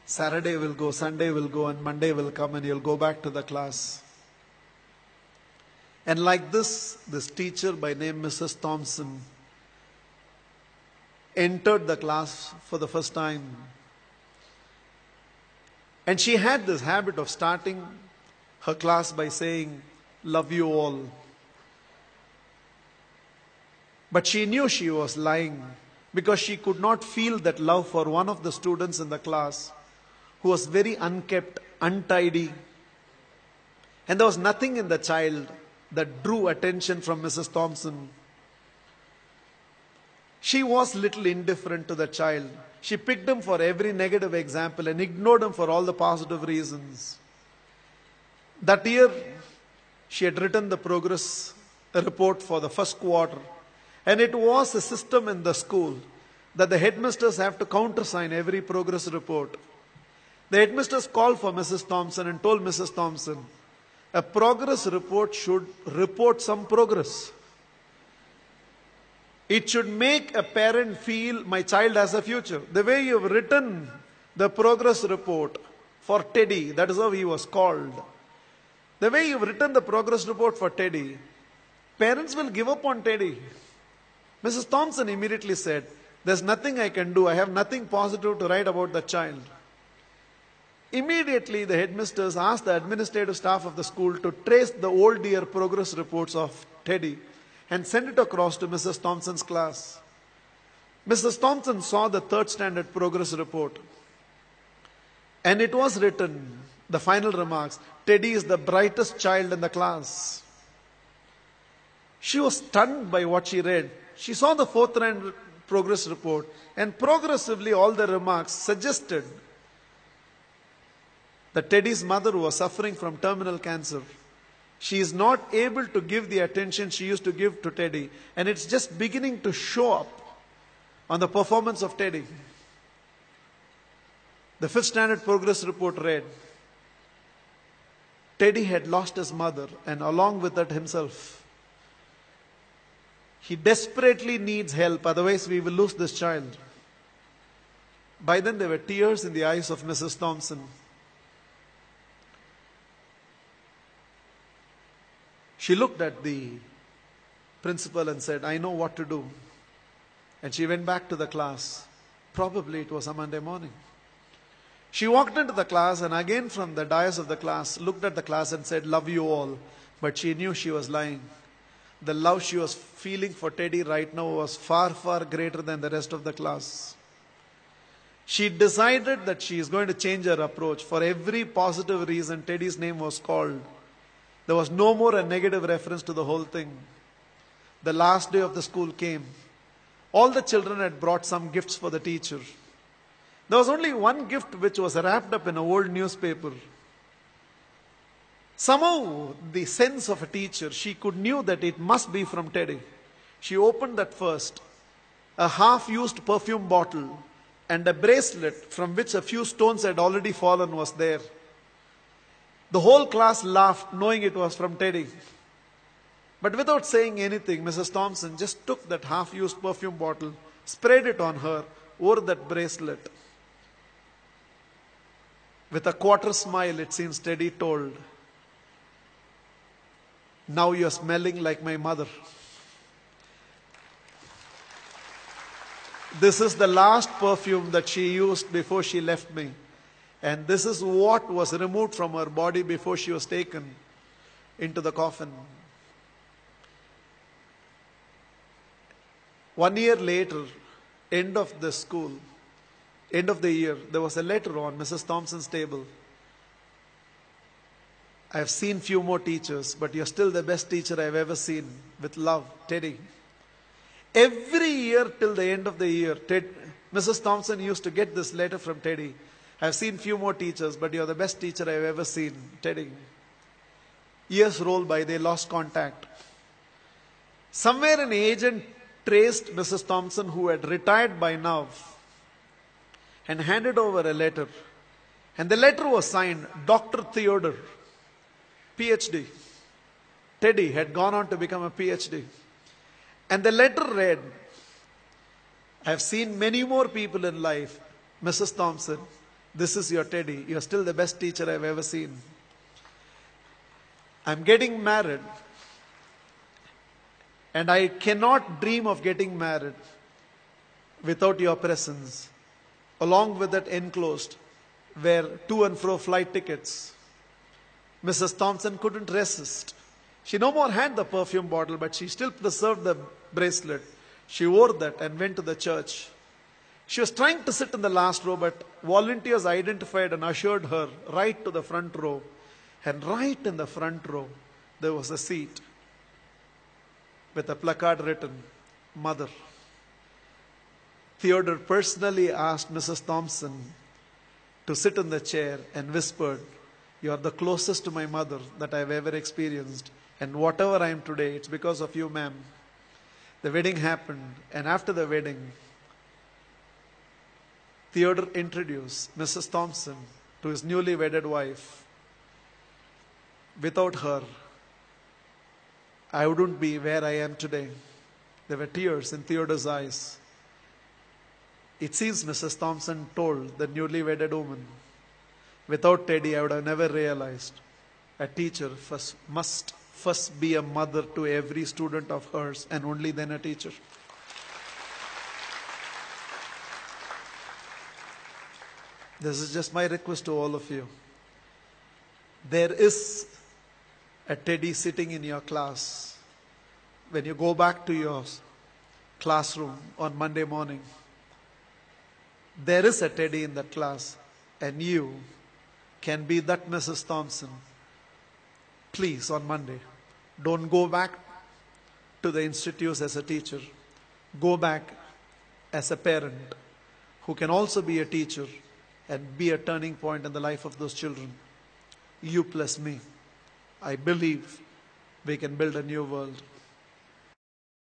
Saturday will go, Sunday will go, and Monday will come, and you'll go back to the class. And like this teacher by name Mrs. Thompson entered the class for the first time. And she had this habit of starting her class by saying, "Love you all." But she knew she was lying because she could not feel that love for one of the students in the class who was very unkept, untidy. And there was nothing in the child that drew attention from Mrs. Thompson. She was little indifferent to the child. She picked him for every negative example and ignored him for all the positive reasons. That year, she had written the progress report for the first quarter. And it was a system in the school that the headmasters have to countersign every progress report. The headmasters called for Mrs. Thompson and told Mrs. Thompson, a progress report should report some progress. It should make a parent feel my child has a future. The way you've written the progress report for Teddy, that is how he was called. The way you've written the progress report for Teddy, parents will give up on Teddy. Mrs. Thompson immediately said, there's nothing I can do. I have nothing positive to write about the child. Immediately, the headmasters asked the administrative staff of the school to trace the old year progress reports of Teddy and send it across to Mrs. Thompson's class. Mrs. Thompson saw the third standard progress report. And it was written, the final remarks, Teddy is the brightest child in the class. She was stunned by what she read. She saw the fourth standard progress report, and progressively all the remarks suggested that Teddy's mother was suffering from terminal cancer. She is not able to give the attention she used to give to Teddy, and it's just beginning to show up on the performance of Teddy. The fifth standard progress report read, Teddy had lost his mother and along with that himself. He desperately needs help, otherwise we will lose this child. By then there were tears in the eyes of Mrs. Thompson. She looked at the principal and said, I know what to do. And she went back to the class. Probably it was a Monday morning. She walked into the class and again from the dais of the class, looked at the class and said, love you all. But she knew she was lying. The love she was feeling for Teddy right now was far, far greater than the rest of the class. She decided that she is going to change her approach. For every positive reason, Teddy's name was called. There was no more a negative reference to the whole thing. The last day of the school came. All the children had brought some gifts for the teacher. There was only one gift which was wrapped up in an old newspaper. Somehow, the sense of a teacher, she knew that it must be from Teddy. She opened that first. A half-used perfume bottle and a bracelet from which a few stones had already fallen was there. The whole class laughed, knowing it was from Teddy. But without saying anything, Mrs. Thompson just took that half-used perfume bottle, sprayed it on her, wore that bracelet. With a quarter smile, it seems Teddy told, now you're smelling like my mother. This is the last perfume that she used before she left me. And this is what was removed from her body before she was taken into the coffin. 1 year later, end of the school, end of the year, there was a letter on Mrs. Thompson's table. I have seen few more teachers, but you're still the best teacher I've ever seen. With love, Teddy. Every year till the end of the year, Mrs. Thompson used to get this letter from Teddy. I've seen few more teachers, but you're the best teacher I've ever seen, Teddy. Years rolled by, they lost contact. Somewhere an agent traced Mrs. Thompson, who had retired by now, and handed over a letter. And the letter was signed, Dr. Theodore. PhD. Teddy had gone on to become a PhD. And the letter read, I have seen many more people in life. Mrs. Thompson, this is your Teddy. You are still the best teacher I have ever seen. I am getting married. And I cannot dream of getting married without your presence. Along with that enclosed were to and fro flight tickets. Mrs. Thompson couldn't resist. She no more had the perfume bottle, but she still preserved the bracelet. She wore that and went to the church. She was trying to sit in the last row, but volunteers identified and ushered her right to the front row. And right in the front row, there was a seat with a placard written, Mother. Theodore personally asked Mrs. Thompson to sit in the chair and whispered, you are the closest to my mother that I have ever experienced. And whatever I am today, it's because of you, ma'am. The wedding happened, and after the wedding, Theodore introduced Mrs. Thompson to his newly wedded wife. Without her, I wouldn't be where I am today. There were tears in Theodore's eyes. It seems Mrs. Thompson told the newly wedded woman, without Teddy, I would have never realized a teacher must first be a mother to every student of hers and only then a teacher. This is just my request to all of you. There is a Teddy sitting in your class. When you go back to your classroom on Monday morning, there is a Teddy in that class, and you can be that Mrs. Thompson. Please, on Monday, don't go back to the institutes as a teacher. Go back as a parent who can also be a teacher and be a turning point in the life of those children. You plus me. I believe we can build a new world.